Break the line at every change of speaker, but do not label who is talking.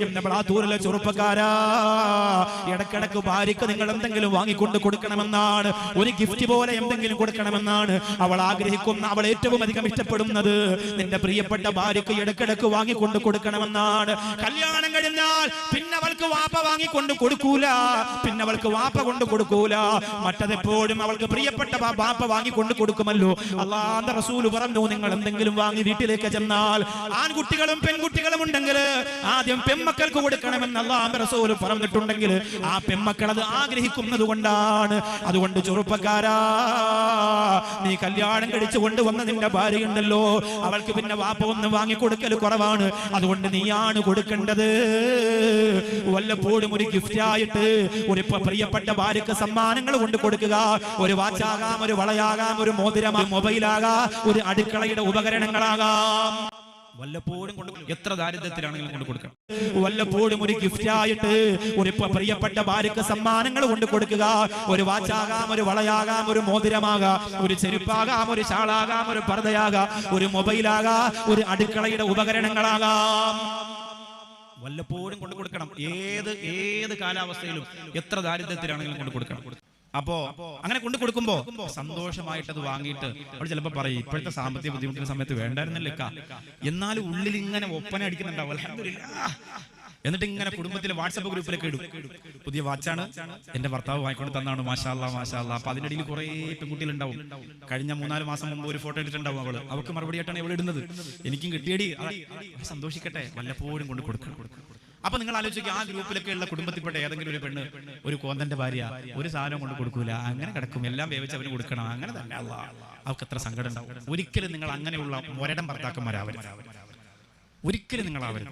എന്റെ ബ്ലാത്തൂരിലെ ചെറുപ്പക്കാരാ, ഇടക്കിടക്ക് ഭാര്യക്ക് നിങ്ങൾ എന്തെങ്കിലും വാങ്ങിക്കൊണ്ട് കൊടുക്കണമെന്നാണ്, ഒരു ഗിഫ്റ്റ് പോലെ എന്തെങ്കിലും കൊടുക്കണമെന്നാണ് അവൾ ആഗ്രഹിക്കുന്ന, അവൾ ഏറ്റവും അധികം ഇഷ്ടപ്പെടുന്നത്. നിന്റെ പ്രിയപ്പെട്ട ഭാര്യക്ക് ഇടക്കിടക്ക് വാങ്ങിക്കൊണ്ട് കൊടുക്കണമെന്നാണ്. കല്യാണം കഴിഞ്ഞാൽ പിന്നെ അവൾക്ക് വാപ്പ വാങ്ങിക്കൊണ്ട് കൊടുക്കൂല, പിന്നെ അവൾക്ക് വാപ്പ കൊണ്ട് കൊടുക്കൂല, മറ്റതെപ്പോഴും അവൾക്ക് പ്രിയപ്പെട്ട വാപ്പ വാങ്ങിക്കൊണ്ട് കൊടുക്കുമല്ലോ. അല്ലാഹുവിന്റെ റസൂൽ പറഞ്ഞു, നിങ്ങൾ എന്തെങ്കിലും വാങ്ങി വീട്ടിലേക്ക് ചെന്നാൽ ആൺകുട്ടികളും പെൺകുട്ടികളും ഉണ്ടെങ്കിൽ ആദ്യം പെൺമക്കൾക്ക് കൊടുക്കണമെന്ന് അല്ലാഹുവിന്റെ റസൂൽ പറഞ്ഞിട്ടുണ്ടെങ്കിൽ ആ പെൺമക്കൾ അത് ആഗ്രഹിക്കുന്നത് കൊണ്ടാണ്. അതുകൊണ്ട് ചെറുപ്പക്കാരാ, നീ കല്യാണം കഴിച്ചു കൊണ്ടുവന്ന നിന്റെ ഭാര്യയുണ്ടല്ലോ, അവൾക്ക് പിന്നെ വാപ്പ ഒന്ന് വാങ്ങിക്കൊടുക്കൽ കുറവാണ്. അതുകൊണ്ട് നീയാണ് കൊടുക്കേണ്ടത്. വല്ലപ്പോഴും ഒരു ഗിഫ്റ്റ് ആയിട്ട് ഒരു പ്രിയപ്പെട്ട ഭാര്യക്ക് സമ്മാനങ്ങൾ കൊണ്ട് കൊടുക്കുക. ഒരു വാച്ചാകാം, ഒരു വളയാകാം, ഒരു മോതിരമാകാം, മൊബൈലാകാം, ഒരു അടുക്കളയുടെ ഉപകരണങ്ങളാകാം. വല്ലപ്പോഴും കൊണ്ട്, എത്ര ദാരിദ്ര്യത്തിലാണെങ്കിലും കൊണ്ട് കൊടുക്കണം. വല്ലപ്പോഴും ഒരു ഗിഫ്റ്റ് ആയിട്ട് ഒരു പ്രിയപ്പെട്ട ഭാര്യക്ക് സമ്മാനങ്ങൾ കൊണ്ട് കൊടുക്കുക. ഒരു വാച്ചാകാം, ഒരു വളയാകാം, ഒരു മോതിരമാകാം, ഒരു ചെരുപ്പാകാം, ഒരു ഷാളാകാം, ഒരു പർദ്ദയാകാം, ഒരു മൊബൈലാകാം, ഒരു അടുക്കളയുടെ ഉപകരണങ്ങളാകാം. വല്ലപ്പോഴും കൊണ്ട് കൊടുക്കണം. ഏത് കാലാവസ്ഥയിലും എത്ര ദാരിദ്ര്യത്തിലാണെങ്കിലും കൊണ്ട് കൊടുക്കണം. അപ്പോ അങ്ങനെ കൊണ്ട് കൊടുക്കുമ്പോ സന്തോഷമായിട്ട് അത് വാങ്ങിയിട്ട് അവൾ ചിലപ്പോ പറയും, ഇപ്പോഴത്തെ സാമ്പത്തിക ബുദ്ധിമുട്ടിന്റെ സമയത്ത് വേണ്ടായിരുന്നല്ലേക്കാ, എന്നാലും ഉള്ളിൽ ഇങ്ങനെ ഒപ്പന അടിക്കുന്നുണ്ടാവും, അൽഹംദുലില്ലാഹ്. എന്നിട്ട് ഇങ്ങനെ കുടുംബത്തിലെ വാട്സപ്പ് ഗ്രൂപ്പിലൊക്കെ ഇടും, പുതിയ വാച്ചാണ് എന്റെ ഭർത്താവ് വാങ്ങിക്കൊണ്ട് തന്നാണ്, മാഷാ അല്ലാഹ് മാഷാ അല്ലാഹ്. അപ്പൊ അതിനിടയിൽ കുറെ പെൺകുട്ടികളുണ്ടാവും, കഴിഞ്ഞ 3-4 മാസം മുമ്പ് ഒരു ഫോട്ടോ ഇട്ടിട്ടുണ്ടാവും അവൾക്ക് മറുപടിയായിട്ടാണ് ഇവൾ ഇടുന്നത്, എനിക്കും കിട്ടിയടി, സന്തോഷിക്കട്ടെ, വല്ലപ്പോഴും കൊണ്ട് കൊടുക്കണം. അപ്പൊ നിങ്ങൾ ആലോചിക്കുക, ആ ഗ്രൂപ്പിലൊക്കെ ഉള്ള കുടുംബത്തിൽപ്പെട്ട ഏതെങ്കിലും ഒരു പെണ്ണ്, ഒരു കോന്തന്റെ ഭാര്യ, ഒരു സാധനം കൊണ്ട് കൊടുക്കൂല, അങ്ങനെ കിടക്കും, എല്ലാം വേവിച്ച് അവന് കൊടുക്കണം, അങ്ങനെ തന്നെ അവർക്ക് എത്ര സങ്കടം ഉണ്ടാവും. ഒരിക്കലും നിങ്ങൾ അങ്ങനെയുള്ള ഒരിടം ഭർത്താക്കന്മാരാവരുത്, ഒരിക്കലും നിങ്ങൾ ആവരുത്.